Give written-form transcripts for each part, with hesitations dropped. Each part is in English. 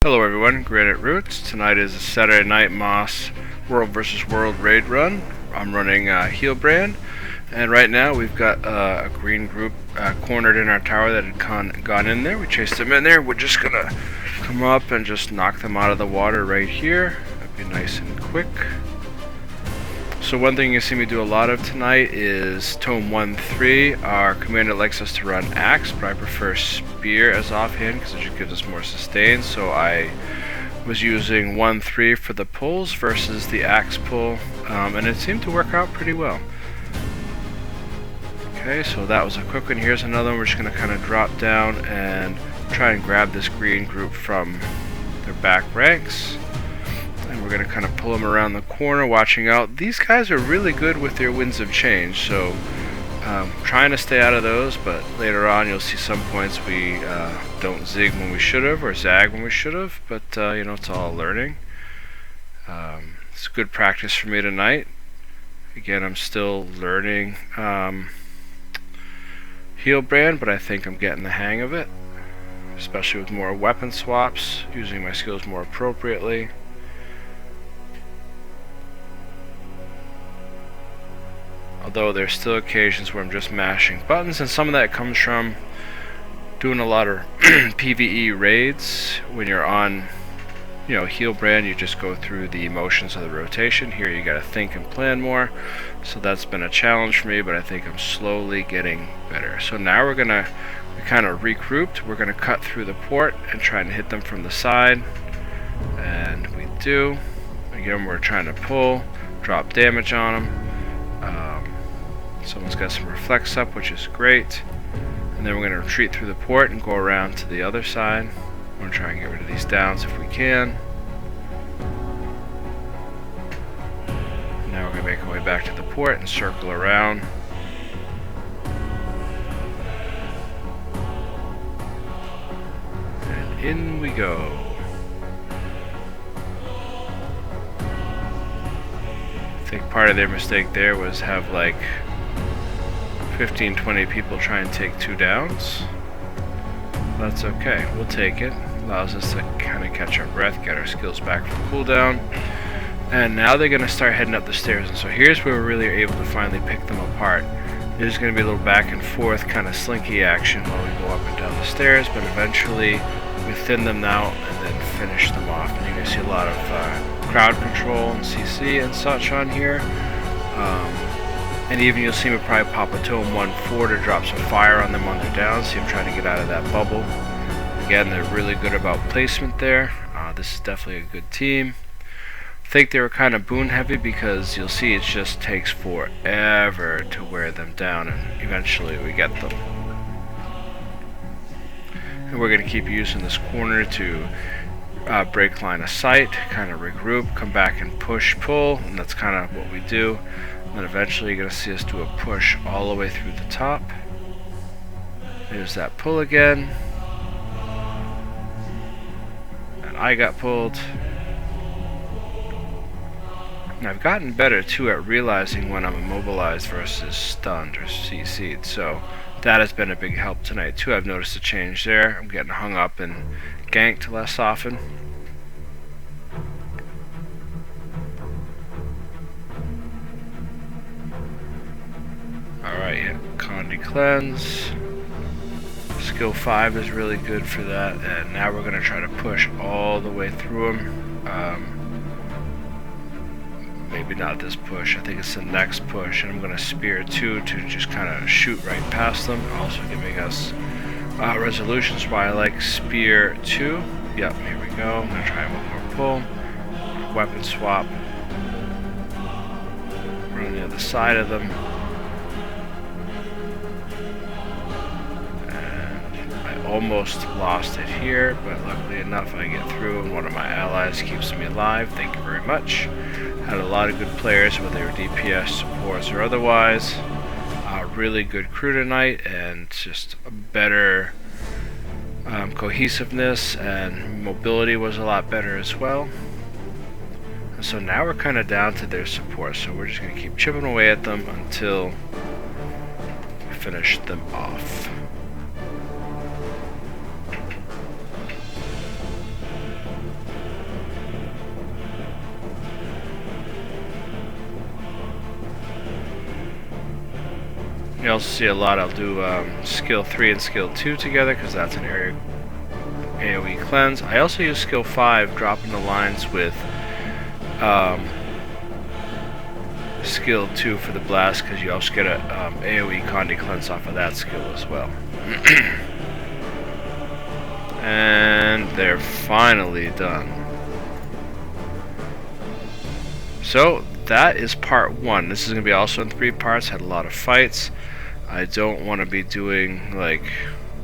Hello everyone, Granite Roots. Tonight is a Saturday Night Moss World vs. World raid run. I'm running Healbrand, and right now we've got a green group cornered in our tower that had gone in there. We chased them in there. We're just gonna come up and just knock them out of the water right here. That'd be nice and quick. So one thing you see me do a lot of tonight is Tome 1-3. Our commander likes us to run Axe, but I prefer Spear as offhand because it just gives us more sustain. So I was using 1-3 for the pulls versus the Axe pull, and it seemed to work out pretty well. Okay, so that was a quick one. Here's another one. We're just going to kind of drop down and try and grab this green group from their back ranks. And we're going to kind of pull them around the corner, watching out. These guys are really good with their winds of change, so trying to stay out of those, but later on you'll see some points we don't zig when we should have, or zag when we should have, but you know, it's all learning. It's good practice for me tonight. Again, I'm still learning Healbrand, but I think I'm getting the hang of it, especially with more weapon swaps, using my skills more appropriately. Although there's still occasions where I'm just mashing buttons, and some of that comes from doing a lot of PvE raids. When you're on, you know, Healbrand, you just go through the motions of the rotation. Here you gotta think and plan more. So that's been a challenge for me, but I think I'm slowly getting better. So now we kind of regrouped. We're gonna cut through the port and try and hit them from the side. And we do. Again, we're trying to pull, drop damage on them. Someone's got some reflex up, which is great. And then we're going to retreat through the port and go around to the other side. We're going to try and get rid of these downs if we can. Now we're going to make our way back to the port and circle around. And in we go. I think part of their mistake there was have like 15-20 people try and take 2 downs. That's okay, we'll take it. Allows us to kind of catch our breath, get our skills back from cooldown. And now they're going to start heading up the stairs, and so here's where we're really able to finally pick them apart. There's going to be a little back and forth kind of slinky action while we go up and down the stairs, but eventually we thin them out and then finish them off. And you're going to see a lot of crowd control and CC and such on here. And even you'll see me probably pop a Tome 1-4 to drop some fire on them on their down. See them trying to get out of that bubble. Again, they're really good about placement there. This is definitely a good team. I think they were kind of boon heavy because you'll see it just takes forever to wear them down, and eventually we get them. And we're going to keep using this corner to break line of sight, kind of regroup, come back and push, pull, and that's kind of what we do. And then eventually you're going to see us do a push all the way through the top. There's that pull again. And I got pulled. And I've gotten better too at realizing when I'm immobilized versus stunned or CC'd. So that has been a big help tonight too. I've noticed a change there. I'm getting hung up and ganked less often. Alright, Condi Cleanse. Skill 5 is really good for that, and now we're going to try to push all the way through them. Maybe not this push, I think it's the next push, and I'm going to Spear 2 to just kind of shoot right past them, also giving us resolutions why I like Spear 2. Yep, here we go. I'm going to try one more pull. Weapon swap. We're on the other side of them. Almost lost it here, but luckily enough I get through and one of my allies keeps me alive. Thank you very much. Had a lot of good players, whether they were DPS, supports, or otherwise. Really good crew tonight, and just a better cohesiveness, and mobility was a lot better as well. And so now we're kind of down to their support, so we're just going to keep chipping away at them until we finish them off. You also see a lot, I'll do skill 3 and skill 2 together because that's an area AoE cleanse. I also use skill 5, dropping the lines with skill 2 for the blast, because you also get a AoE Condi cleanse off of that skill as well. And they're finally done. So that is part 1. This is going to be also in 3 parts. Had a lot of fights. I don't want to be doing like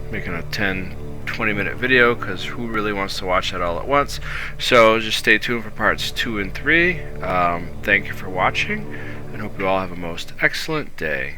making a 10-20 minute video, because who really wants to watch that all at once? So just stay tuned for parts 2 and 3. Thank you for watching, and hope you all have a most excellent day.